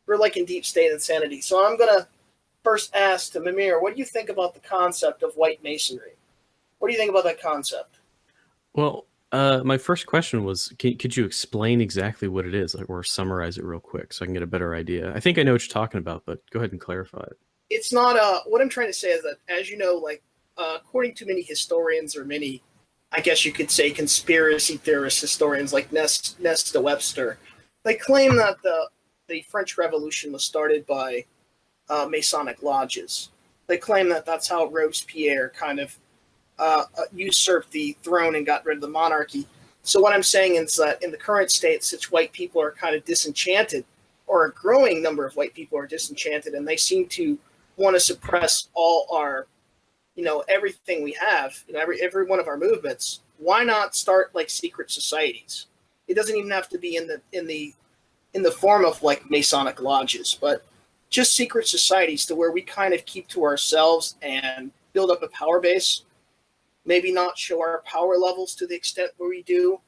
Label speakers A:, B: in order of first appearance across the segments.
A: we're like in deep state insanity. So I'm gonna first ask to Mimir, what do you think about the concept of white masonry? What do you think about that concept?
B: Well, my first question was, could you explain exactly what it is, like, or summarize it real quick so I can get a better idea? I think I know what you're talking about, but go ahead and clarify it.
A: It's not what I'm trying to say is that, as you know, like according to many historians or many, I guess you could say, conspiracy theorist historians like Nesta Webster, they claim that the French Revolution was started by Masonic lodges. They claim that that's how Robespierre kind of usurped the throne and got rid of the monarchy. So what I'm saying is that in the current state, such white people are kind of disenchanted, or a growing number of white people are disenchanted, and they seem to want to suppress all our, everything we have, every one of our movements. Why not start like secret societies? It doesn't even have to be in the form of like Masonic lodges, but just secret societies to where we kind of keep to ourselves and build up a power base. Maybe not show our power levels to the extent where we do,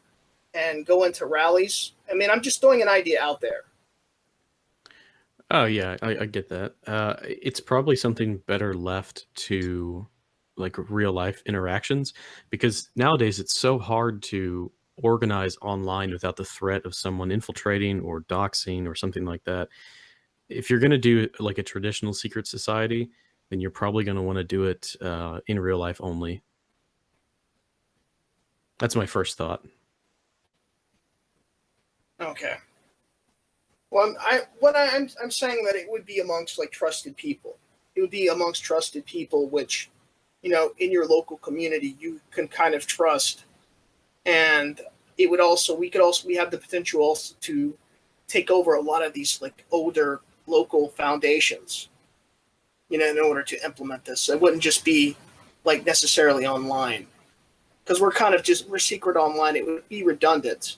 A: and go into rallies. I mean, I'm just throwing an idea out there.
B: Oh yeah, I get that. It's probably something better left to like real life interactions, because nowadays it's so hard to organize online without the threat of someone infiltrating or doxing or something like that. If you're going to do like a traditional secret society, then you're probably going to want to do it in real life only. That's my first thought.
A: Okay. Well, I'm saying that it would be amongst like trusted people. It would be amongst trusted people, which, in your local community you can kind of trust, and it would also we have the potential also to take over a lot of these like older local foundations, in order to implement this. It wouldn't just be like necessarily online, because we're secret online. It would be redundant,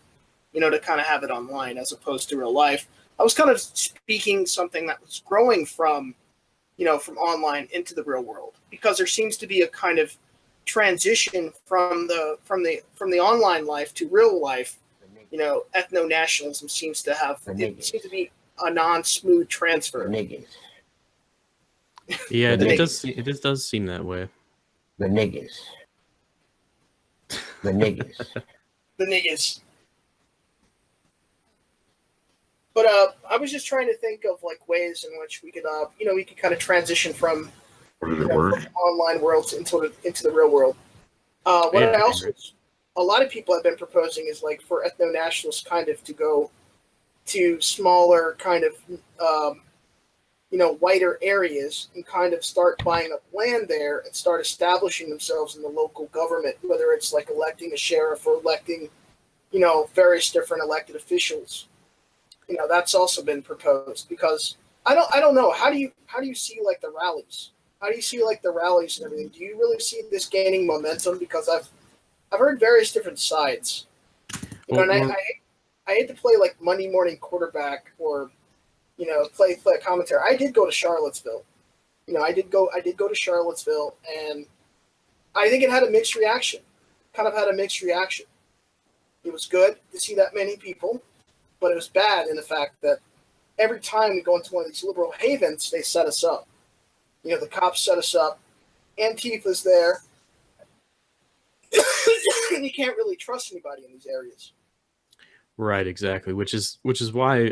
A: to kind of have it online as opposed to real life. I was kind of speaking something that was growing from, from online into the real world, because there seems to be a kind of transition from the online life to real life. Ethno nationalism seems to have it seems to be a non-smooth transfer.
B: Yeah,
A: The
B: it
A: niggas.
B: does. It does seem that way.
C: The niggas. The niggas.
A: The niggas. But I was just trying to think of like ways in which we could, we could kind of transition from,
C: From
A: from the online world into the real world. What
B: Yeah,
A: I also, a lot of people have been proposing is like for ethno nationalists kind of to go to smaller kind of, whiter areas and kind of start buying up land there and start establishing themselves in the local government, whether it's like electing a sheriff or electing, various different elected officials. That's also been proposed, because I don't know, how do you see like the rallies? How do you see like the rallies and everything? Do you really see this gaining momentum? Because I've heard various different sides.
B: well,
A: And I hate to play like Monday morning quarterback or play a commentary. I did go to Charlottesville. I did go to Charlottesville, and I think it had a mixed reaction. Kind of had a mixed reaction. It was good to see that many people, but it was bad in the fact that every time we go into one of these liberal havens, they set us up. The cops set us up. Antifa's there. And you can't really trust anybody in these areas.
B: right, exactly. Which is why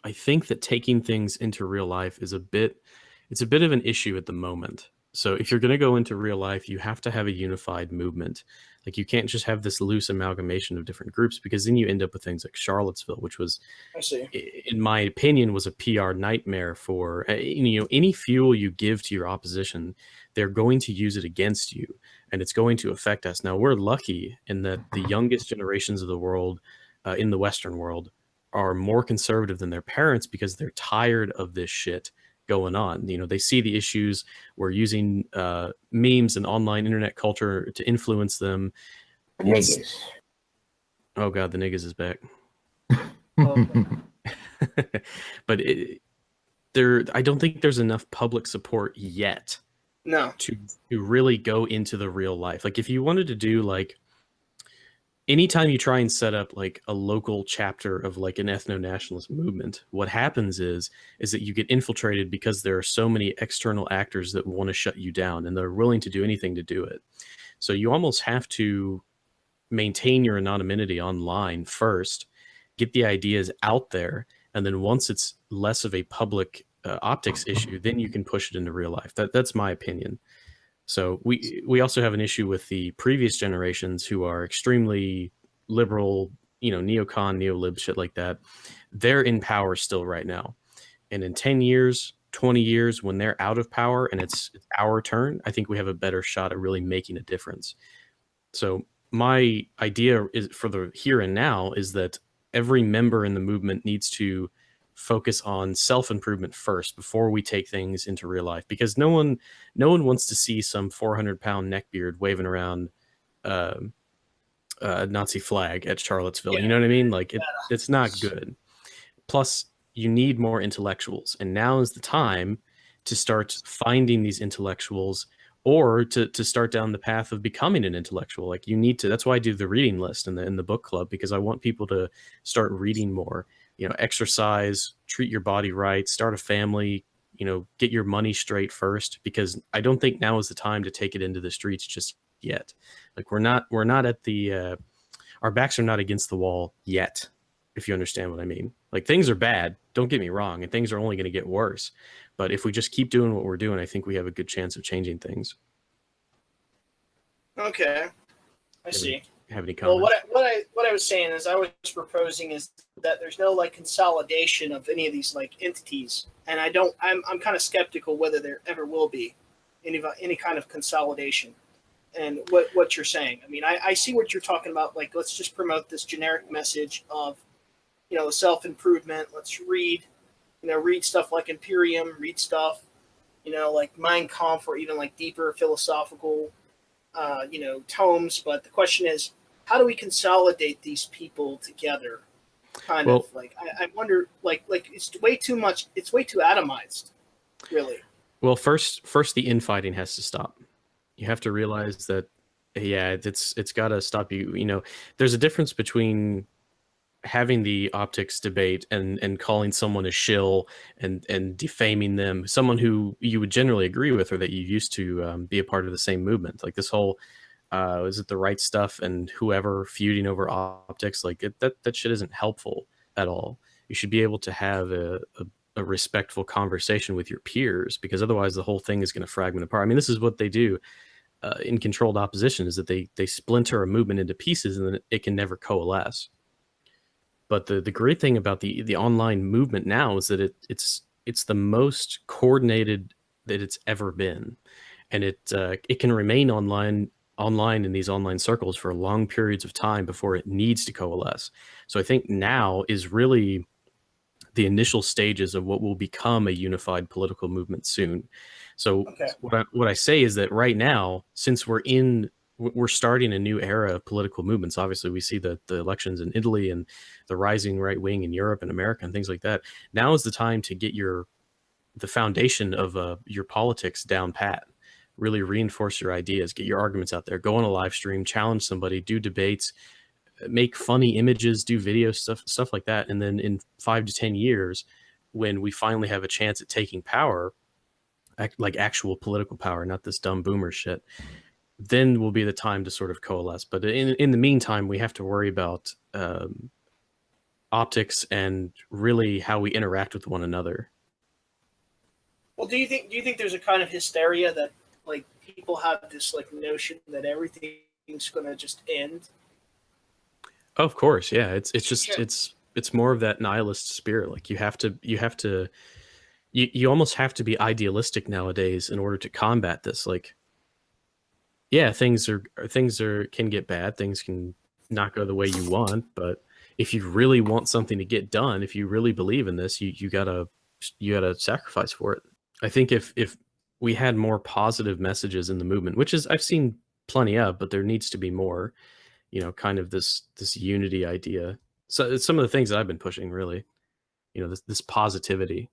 B: I think that taking things into real life is it's a bit of an issue at the moment. So if you're going to go into real life, you have to have a unified movement. Like you can't just have this loose amalgamation of different groups, because then you end up with things like Charlottesville, which was,
A: I see.
B: in my opinion, was a PR nightmare for any fuel you give to your opposition, they're going to use it against you, and it's going to affect us. Now we're lucky in that the youngest generations of the world, in the Western world, are more conservative than their parents, because they're tired of this shit going on. They see the issues. We're using memes and online internet culture to influence them.
C: The
B: It's
C: niggas.
B: Oh god, the niggas is back.
A: Okay.
B: But I don't think there's enough public support yet
A: No.
B: to really go into the real life. Like if you wanted to do like, anytime you try and set up like a local chapter of like an ethno-nationalist movement, what happens is that you get infiltrated because there are so many external actors that want to shut you down, and they're willing to do anything to do it. So you almost have to maintain your anonymity online first, get the ideas out there, and then once it's less of a public optics issue, then you can push it into real life. That's my opinion. So we also have an issue with the previous generations who are extremely liberal, you know, neocon, neolib, shit like that. They're in power still right now. And in 10 years, 20 years, when they're out of power and it's our turn, I think we have a better shot at really making a difference. So my idea is for the here and now is that every member in the movement needs to focus on self-improvement first before we take things into real life, because no one wants to see some 400-pound neckbeard waving around a Nazi flag at Charlottesville.
A: Yeah.
B: You know what I mean? Like it's not good. Plus, you need more intellectuals, and now is the time to start finding these intellectuals, or to start down the path of becoming an intellectual. Like you need to. That's why I do the reading list in the book club, because I want people to start reading more. You know, exercise, treat your body right, start a family. You know, get your money straight first, because I don't think now is the time to take it into the streets just yet. Like we're not at the our backs are not against the wall yet, if you understand what I mean. Like things are bad, don't get me wrong, and things are only going to get worse. But if we just keep doing what we're doing, I think we have a good chance of changing things.
A: Okay, I see.
B: Have any comments?
A: Well, what I was saying is I was proposing is that there's no like consolidation of any of these like entities, and I'm kind of skeptical whether there ever will be any kind of consolidation. And what you're saying, I mean, I see what you're talking about. Like, let's just promote this generic message of, you know, self-improvement. Let's read stuff like Imperium, read stuff, you know, like Mein Kampf, or even like deeper philosophical, you know, tomes. But the question is, how do we consolidate these people together? I wonder, like it's way too much. It's way too atomized, really.
B: Well, first the infighting has to stop. You have to realize that, yeah, it's got to stop. You know, there's a difference between having the optics debate and calling someone a shill and defaming them, someone who you would generally agree with or that you used to be a part of the same movement. Like this whole is it the right stuff and whoever feuding over optics, like that shit isn't helpful at all. You should be able to have a respectful conversation with your peers, because otherwise the whole thing is going to fragment apart. I mean, this is what they do in controlled opposition, is that they splinter a movement into pieces and then it can never coalesce. But the great thing about the online movement now is that it's the most coordinated that it's ever been, and it can remain online in these online circles for long periods of time before it needs to coalesce. So I think now is really the initial stages of what will become a unified political movement soon. So
A: okay.
B: what I say is that right now, since we're starting a new era of political movements. Obviously, we see the elections in Italy and the rising right wing in Europe and America and things like that. Now is the time to get the foundation of your politics down pat. Really reinforce your ideas, get your arguments out there, go on a live stream, challenge somebody, do debates, make funny images, do video stuff like that. And then in 5 to 10 years, when we finally have a chance at taking power, like actual political power, not this dumb boomer shit, then will be the time to sort of coalesce. But in the meantime, we have to worry about optics and really how we interact with one another.
A: Well, do you think there's a kind of hysteria that like people have this like notion that everything's going to just end?
B: Of course, yeah. It's more of that nihilist spirit. Like you almost have to be idealistic nowadays in order to combat this. Like, yeah, things can get bad. Things can not go the way you want. But if you really want something to get done, if you really believe in this, you gotta sacrifice for it. I think if we had more positive messages in the movement, which is I've seen plenty of, but there needs to be more. You know, kind of this unity idea. So it's some of the things that I've been pushing, really. You know, this positivity.